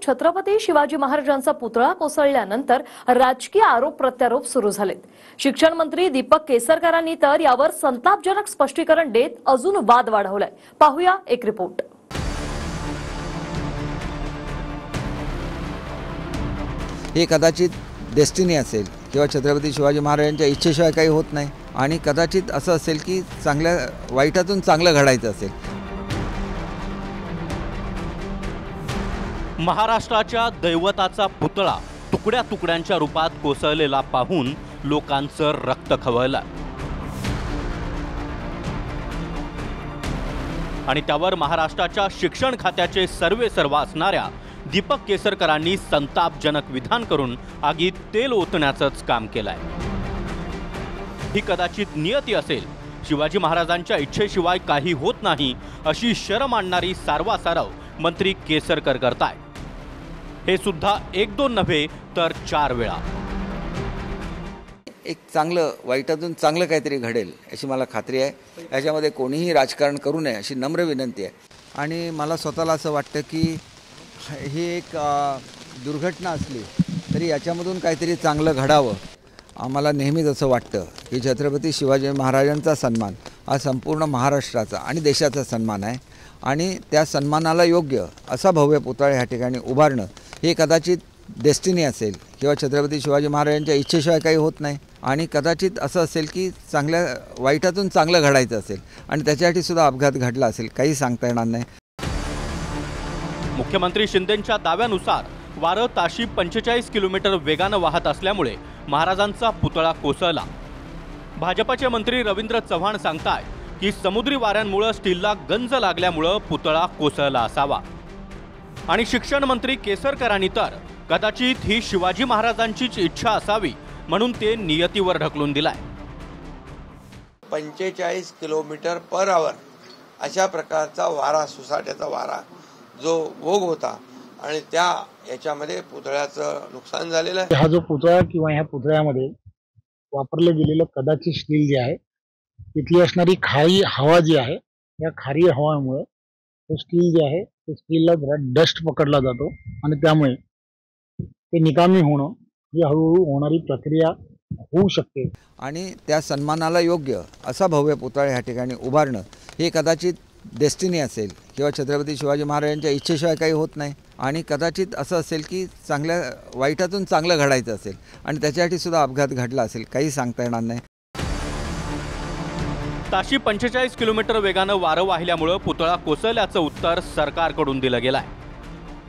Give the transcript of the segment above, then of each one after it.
छत्रपती शिवाजी महाराजांचा पुतळा कोसळल्यानंतर राजकीय आरोप प्रत्यारोप सुरू झालेत। शिक्षण मंत्री दीपक केसरकरांनी तर यावर संतापजनक स्पष्टीकरण देत अजून वाद वाढवलाय। पाहूया एक रिपोर्ट। हे कदाचित डेस्टिनी असेल किंवा छत्रपती शिवाजी महाराजांच्या इच्छेशिवाय काही होत नाही आणि कदाचित असं असेल की चांगल्या वाईटातून चांगलं घडायचं असेल। महाराष्ट्राच्या दैवताचा पुतळा तुकड्या तुकड्यांच्या रूपात कोसळलेला पाहून लोकांचं रक्त खवळलं आणि त्यावर महाराष्ट्राच्या शिक्षण खात्याचे सर्वेसर्वा असणाऱ्या दीपक केसरकरांनी संतापजनक विधान करून आगीत तेल ओतण्याचंच काम केलंय। ही कदाचित नियती असेल। शिवाजी महाराजांच्या इच्छेशिवाय काही होत नाही अशी शरम आणणारी सारवासारव मंत्री केसरकर करताय। हे सुद्धा एक दोन नव्हे तर 4 वेळा। एक चांगलं वाईटातून चांगलं काहीतरी घडेल अशी मला खात्री आहे। याच्यामध्ये कोणीही राजकारण करू नये अशी नम्र विनंती आहे। आणि मला स्वतःला असं वाटतं की ही एक दुर्घटना असली तरी याच्यामधून काहीतरी चांगलं घडावं। आम्हाला नेहमीच असं वाटतं की छत्रपती शिवाजी महाराजांचा सन्मान हा संपूर्ण महाराष्ट्राचा आणि देशाचा सन्मान आहे आणि त्या सन्मानाला योग्य असा भव्य पुतळा ह्या ठिकाणी उभारणं हे कदाचित डेस्टिनी असेल किंवा छत्रपती शिवाजी महाराजांच्या इच्छेशिवाय काही होत नाही आणि कदाचित असं असेल की चांगल्या वाईटातून चांगलं घडायचं असेल आणि त्याच्यासाठी सुद्धा अपघात घडला असेल, काही सांगता येणार नाही। मुख्यमंत्री शिंदेंच्या दाव्यानुसार वारं ताशी 45 किलोमीटर वेगानं वाहत असल्यामुळे महाराजांचा पुतळा कोसळला। भाजपचे मंत्री रवींद्र चव्हाण सांगताय की समुद्री वाऱ्यांमुळे स्टीलला गंज लागल्यामुळे पुतळा कोसळला असावा आणि शिक्षण मंत्री केसरकरांनी तर कदाचित ही शिवाजी महाराजांचीच इच्छा असावी म्हणून ते नियतीवर ढकलून दिलाय। 45 किलोमीटर पर आवर अशा प्रकारचा वारा, सुसाट्याचा वारा जो भोग होता आणि त्या याच्यामध्ये पुतळ्याचं नुकसान झालेलं आहे। हा जो पुतळा किंवा ह्या पुतळ्यामध्ये वापरले गेलेलं कदाचित स्टील जे आहे तिथली असणारी खारी हवा जी आहे या खारी हवामुळे तो स्टील जे आहे ते स्टीलला जरा डस्ट पकडला जातो आणि त्यामुळे ते निकामी होणं ही हळूहळू होणारी प्रक्रिया होऊ शकते आणि त्या सन्मानाला योग्य असा भव्य पुतळा ह्या ठिकाणी उभारणं हे कदाचित डेस्टिनी असेल किंवा छत्रपती शिवाजी महाराजांच्या इच्छेशिवाय काही होत नाही आणि कदाचित असं असेल की चांगल्या वाईटातून चांगलं घडायचं असेल आणि त्याच्यासाठी सुद्धा अपघात घडला असेल, काही सांगता येणार नाही। ताशी 45 किलोमीटर वेगानं वारं वाहिल्यामुळे पुतळा कोसळल्याचं उत्तर सरकारकडून दिलं गेलंय।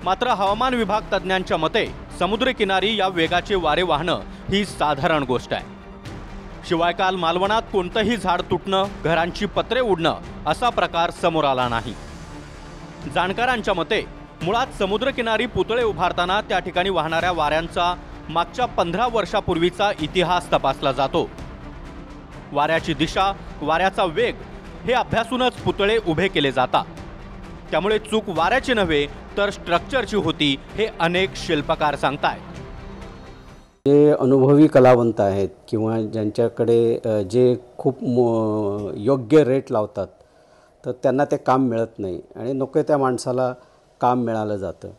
मात्र हवामान विभाग तज्ज्ञांच्या मते समुद्रकिनारी या वेगाचे वारे वाहणं ही साधारण गोष्ट आहे। शिवाय काल मालवणात कोणतंही झाड तुटणं, घरांची पत्रे उडणं असा प्रकार समोर आला नाही। जाणकारांच्या मते मुळात समुद्रकिनारी पुतळे उभारताना त्या ठिकाणी वाहणाऱ्या वाऱ्यांचा मागच्या 15 वर्षापूर्वीचा इतिहास तपासला जातो। वाऱ्याची दिशा, वाऱ्याचा वेग हे अभ्यासूनच पुतळे उभे केले जातात। त्यामुळे चूक वाऱ्याची नव्हे तर स्ट्रक्चरची होती हे अनेक शिल्पकार सांगतायत। जे अनुभवी कलावंत आहेत किंवा ज्यांच्याकडे जे खूप योग्य रेट लावतात तर त्यांना ते काम मिळत नाही आणि नको त्या माणसाला काम मिळालं जातं।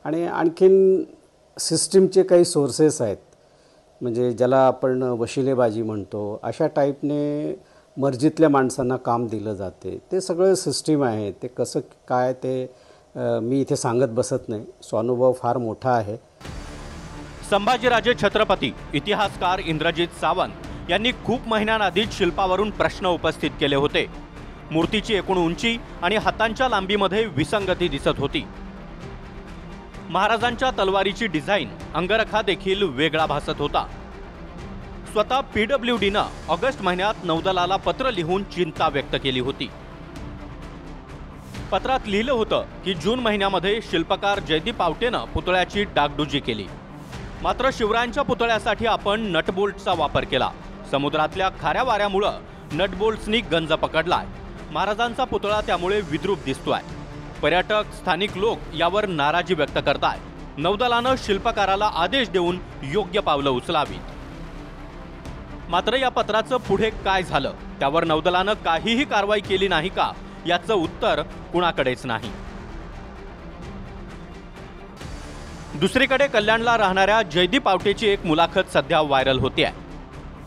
आणि आणखीन सिस्टीमचे काही सोर्सेस आहेत म्हणजे ज्याला आपण वशिलेबाजी म्हणतो, अशा टाईपने मर्जीतल्या माणसांना काम दिलं जाते। ते सगळं सिस्टीम आहे, ते कसं काय ते मी इथे सांगत बसत नाही, स्वानुभव फार मोठा आहे। संभाजीराजे छत्रपती इतिहासकार इंद्रजित सावंत यांनी खूप महिन्यांआधीच शिल्पावरून प्रश्न उपस्थित केले होते। मूर्तीची एकूण उंची आणि हातांच्या लांबीमध्ये विसंगती दिसत होती। महाराजांच्या तलवारीची डिझाईन, अंगरखा देखील वेगळा भासत होता। स्वतः PWDनं ऑगस्ट महिन्यात नौदलाला पत्र लिहून चिंता व्यक्त केली होती। पत्रात लिहिलं होतं की जून महिन्यामध्ये शिल्पकार जयदीप आवटेनं पुतळ्याची डागडुजी केली। मात्र शिवरायांच्या पुतळ्यासाठी आपण नटबोल्टचा वापर केला। समुद्रातल्या खाऱ्या वाऱ्यामुळं नटबोल्ट्सनी गंज पकडलाय। महाराजांचा पुतळा त्यामुळे विद्रूप दिसतोय। पर्यटक, स्थानिक लोक यावर नाराजी व्यक्त करतायत। नौदलानं शिल्पकाराला आदेश देऊन योग्य पावलं उचलावीत। मात्र या पत्राचं पुढे काय झालं, त्यावर नौदलानं काहीही कारवाई केली नाही का याचं उत्तर कुणाकडेच नाही। दुसरीकडे कल्याणला राहणाऱ्या जयदीप आवटेची एक मुलाखत सध्या व्हायरल होते आहे.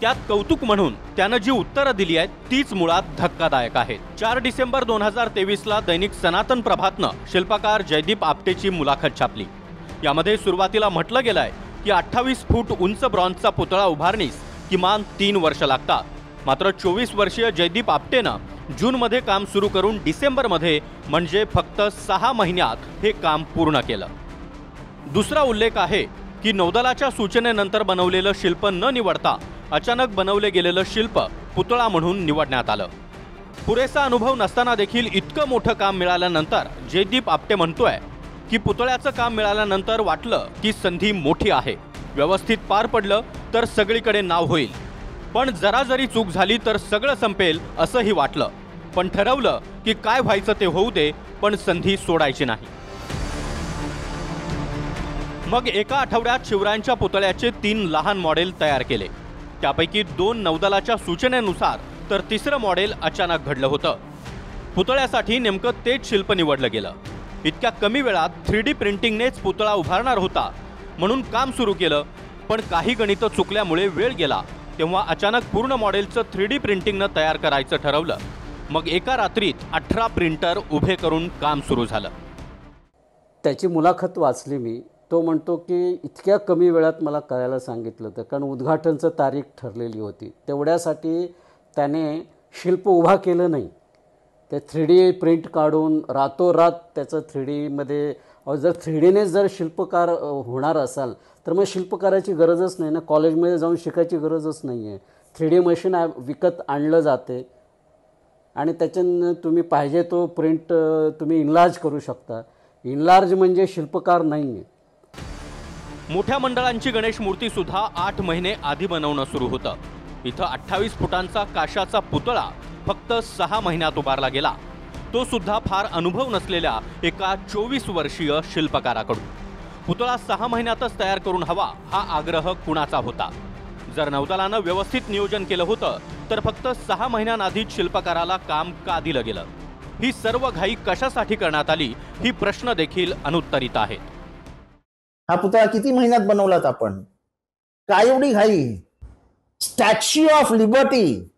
त्यात कौतुक म्हणून त्यानं जी उत्तरं दिली आहेत तीच मुळात धक्कादायक आहेत. 4 डिसेंबर 2023ला दैनिक सनातन प्रभातनं शिल्पकार जयदीप आपटेची मुलाखत छापली. यामध्ये सुरुवातीला म्हटलं गेलंय की 28 फूट उंच ब्रॉन्झचा पुतळा उभारणीस किमान 3 वर्ष लागतात. मात्र 24 वर्षीय जयदीप आपटेनं जूनमध्ये काम सुरू करून डिसेंबरमध्ये म्हणजे फक्त 6 महिन्यात हे काम पूर्ण केलं. दुसरा उल्लेख आहे की नौदलाच्या सूचनेनंतर बनवलेलं शिल्प न निवडता अचानक बनवले गेलेलं शिल्प पुतळा म्हणून निवडण्यात आलं. पुरेसा अनुभव नसताना देखील इतकं मोठं काम मिळाल्यानंतर जयदीप आपटे म्हणतोय की पुतळ्याचं काम मिळाल्यानंतर वाटलं की संधी मोठी आहे, व्यवस्थित पार पडलं तर सगळीकडे नाव होईल, पण जरा जरी चूक झाली तर सगळं संपेल असंही वाटलं, पण ठरवलं की काय व्हायचं ते होऊ दे, पण संधी सोडायची नाही. मग एका आठवड्यात शिवरायांच्या पुतळ्याचे 3 लहान मॉडेल तयार केले. त्यापैकी 2 नौदलाच्या सूचनेनुसार तर 3रं मॉडेल अचानक घडलं होतं. पुतळ्यासाठी नेमकं तेच शिल्प निवडलं गेलं. इतक्या कमी वेळात 3D प्रिंटिंगनेच पुतळा उभारणार होता म्हणून काम सुरू केलं, पण काही गणितं चुकल्यामुळे वेळ गेला. तेव्हा अचानक पूर्ण मॉडेलचं 3D प्रिंटिंगनं तयार करायचं ठरवलं. मग एका रात्रीत 18 प्रिंटर उभे करून काम सुरू झालं. त्याची मुलाखत वाचली मी. तो म्हणतो की इतक्या कमी वेळात मला करायला सांगितलं होतं, कारण उद्घाटनचं तारीख ठरलेली होती. तेवढ्यासाठी त्याने शिल्प उभा केलं नाही, ते 3D प्रिंट काढून रातोरात त्याचं 3Dमध्ये. जर 3Dने जर शिल्पकार होणार असाल तर मग शिल्पकाराची गरजच नाही ना, कॉलेजमध्ये जाऊन शिकायची गरजच नाही आहे. 3D मशीन विकत आणलं जाते आणि त्याच्यानं तुम्ही पाहिजे तो प्रिंट तुम्ही इनलार्ज करू शकता. इनलार्ज म्हणजे शिल्पकार नाही आहे. मोठ्या मंडळांची गणेश मूर्ती सुद्धा 8 महिने आधी बनवणं सुरू होतं. इथं 28 फुटांचा काशाचा पुतळा फक्त 6 महिन्यात उभारला गेला, तो सुद्धा फार अनुभव नसलेल्या एका 24 वर्षीय शिल्पकाराकडून. पुतळा 6 महिन्यातच तयार करून हवा हा आग्रह कुणाचा होता? जर नौदलानं व्यवस्थित नियोजन केलं होतं तर फक्त 6 महिन्यांआधीच शिल्पकाराला काम का दिलं गेलं? ही सर्व घाई कशासाठी करण्यात आली ही प्रश्न देखील अनुत्तरित आहेत. हा पुतळा किती महिन्यात बनवलात आपण? काय एवढी घाई? स्टॅच्यू ऑफ लिबर्टी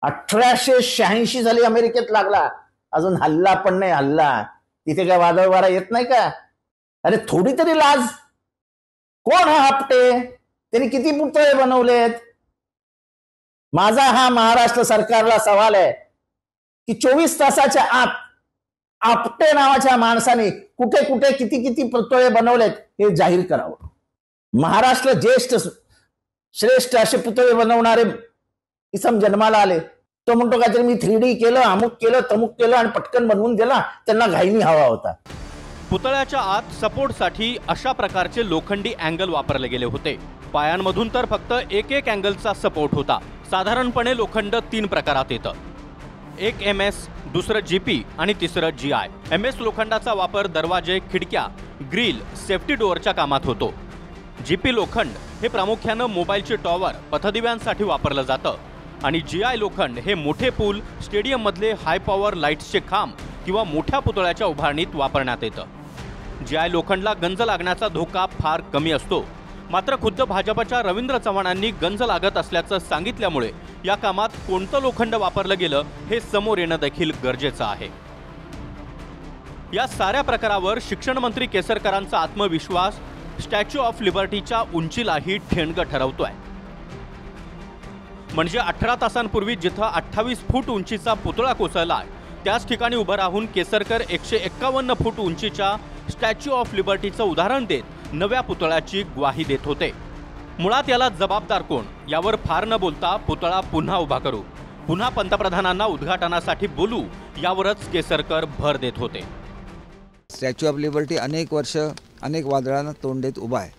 1886 साली अमेरिकेत लागला, अजून हल्ला पण नाही. हल्ला तिथे काय वादळ वारा येत नाही का? अरे थोडी तरी लाज. कोण हा आपटे? त्यांनी किती पुतळे बनवलेत? माझा हा महाराष्ट्र सरकारला सवाल आहे की 24 तासाच्या आत आपटे नावाच्या माणसाने कुठे कुठे किती किती पुतळे बनवलेत हे जाहीर करावं. महाराष्ट्र ज्येष्ठ श्रेष्ठ असे पुतळे बनवणारे इसम जन्माला आले. तो म्हणतो काहीतरी मी 3D केलं, अमुक केलं, तमुक केलं आणि पटकन बनवून दिला. त्यांना घाईनी हवा होता. पुतळ्याच्या आत सपोर्टसाठी अशा प्रकारचे लोखंडी अँगल वापरले गेले होते. पायांमधून तर फक्त एक अँगलचा सपोर्ट होता. साधारणपणे लोखंड 3 प्रकारात येतं. एक MS, दुसरं GP आणि तिसरं GI. MS लोखंडाचा वापर दरवाजे, खिडक्या, ग्रिल, सेफ्टी डोअरच्या कामात होतो. GP लोखंड हे प्रामुख्यानं मोबाईलचे टॉवर, पथदिव्यांसाठी वापरलं जातं आणि GI लोखंड हे मोठे पूल, स्टेडियममधले हाय पॉवर लाईट्सचे खांब किंवा मोठ्या पुतळ्याच्या उभारणीत वापरण्यात येतं. GI लोखंडला गंज लागण्याचा धोका फार कमी असतो. मात्र खुद्द भाजपच्या रवींद्र चव्हाणांनी गंज लागत असल्याचं सांगितल्यामुळे या कामात कोणतं लोखंड वापरलं गेलं हे समोर येणं देखील गरजेचं आहे. या साऱ्या प्रकारावर शिक्षण मंत्री केसरकरांचा आत्मविश्वास स्टॅच्यू ऑफ लिबर्टीच्या उंचीलाही ठेणगं ठरवतोय. म्हणजे 18 तासांपूर्वी जिथं 28 फूट उंचीचा पुतळा कोसळलाय त्याच ठिकाणी उभं राहून केसरकर 151 फूट उंचीच्या स्टॅच्यू ऑफ लिबर्टीचं उदाहरण देत नव्या पुतळ्याची ग्वाही देत होते. मुळात याला जबाबदार कोण यावर फार न बोलता पुतळा पुन्हा उभा करू, पुन्हा पंतप्रधानांना उद्घाटनासाठी बोलू यावरच केसरकर भर देत होते. स्टॅच्यू ऑफ लिबर्टी अनेक वर्ष अनेक वादळांना तोंड देत उभा आहे,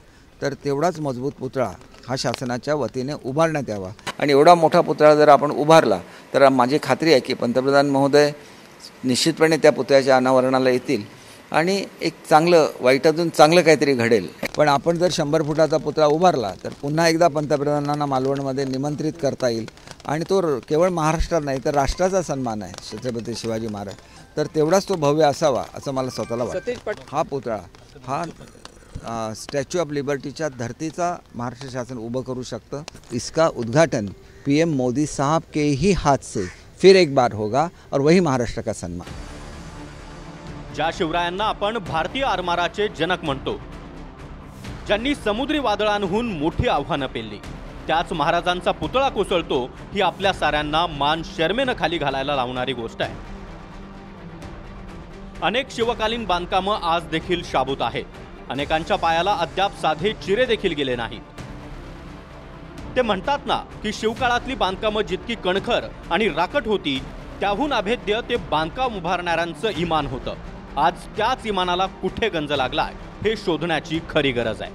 तर तेवढाच मजबूत पुतळा हा शासनाच्या वतीने उभारण्यात यावा. आणि एवढा मोठा पुतळा जर आपण उभारला तर माझी खात्री आहे की पंतप्रधान महोदय निश्चितपणे त्या पुतळ्याच्या अनावरणाला येतील आणि एक चांगलं वाईटातून चांगलं काहीतरी घडेल. पण आपण जर 100 फुटाचा पुतळा उभारला तर पुन्हा एकदा पंतप्रधानांना मालवणमध्ये निमंत्रित करता येईल आणि तो केवळ महाराष्ट्रात नाही तर राष्ट्राचा सन्मान आहे छत्रपती शिवाजी महाराज, तर तेवढाच तो भव्य असावा असं मला स्वतःला वाटतं. हा पुतळा हा स्टॅच्यू ऑफ लिबर्टीच्या धरतीचा महाराष्ट्र शासन उभं करू शकतं. इसका उद्घाटन PM मोदी साहब के ही हाथ से फिर एक बार होगा और वही महाराष्ट्र का सन्मान. ज्या शिवरायांना आपण भारतीय आरमाराचे जनक म्हणतो, ज्यांनी समुद्री वादळांहून मोठी आव्हानं पेलली, त्याच महाराजांचा पुतळा कोसळतो ही आपल्या साऱ्यांना मान शर्मेनं खाली घालायला लावणारी गोष्ट आहे. अनेक शिवकालीन बांधकामं आज देखील शाबूत आहेत. अनेकांच्या पायाला अद्याप साधे चिरे देखील गेले नाहीत. ते म्हणतात ना की शिवकाळातली बांधकामं जितकी कणखर आणि राकट होती, त्याहून अभेद्य ते बांधकाम उभारणाऱ्यांचं इमान होतं. आज त्याच इमानाला कुठे गंज लागलाय हे शोधण्याची खरी गरज आहे.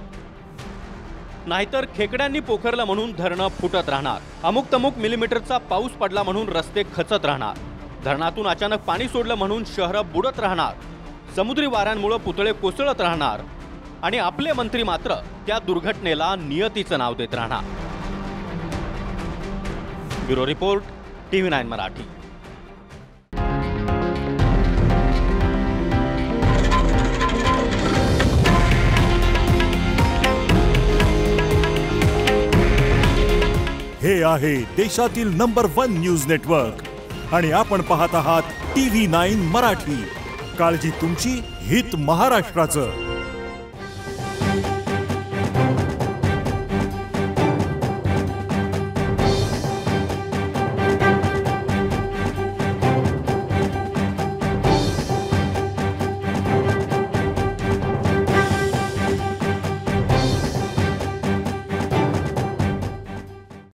नाहीतर खेकड्यांनी पोखरलं म्हणून धरणं फुटत राहणार, अमुक तमुक मिलीमीटरचा पाऊस पडला म्हणून रस्ते खचत राहणार, धरणातून अचानक पाणी सोडलं म्हणून शहरं बुडत राहणार, समुद्री वाऱ्यांमुळे पुतळे कोसळत राहणार आणि आपले मंत्री मात्र त्या दुर्घटनेला नियतीचं नाव देत राहणार. Bureau report, TV9 Marathi. हे आहे देशातील नंबर 1 न्यूज नेटवर्क आणि आपण पाहत आहात TV9 मराठी. काळजी तुमची, हित महाराष्ट्राचं.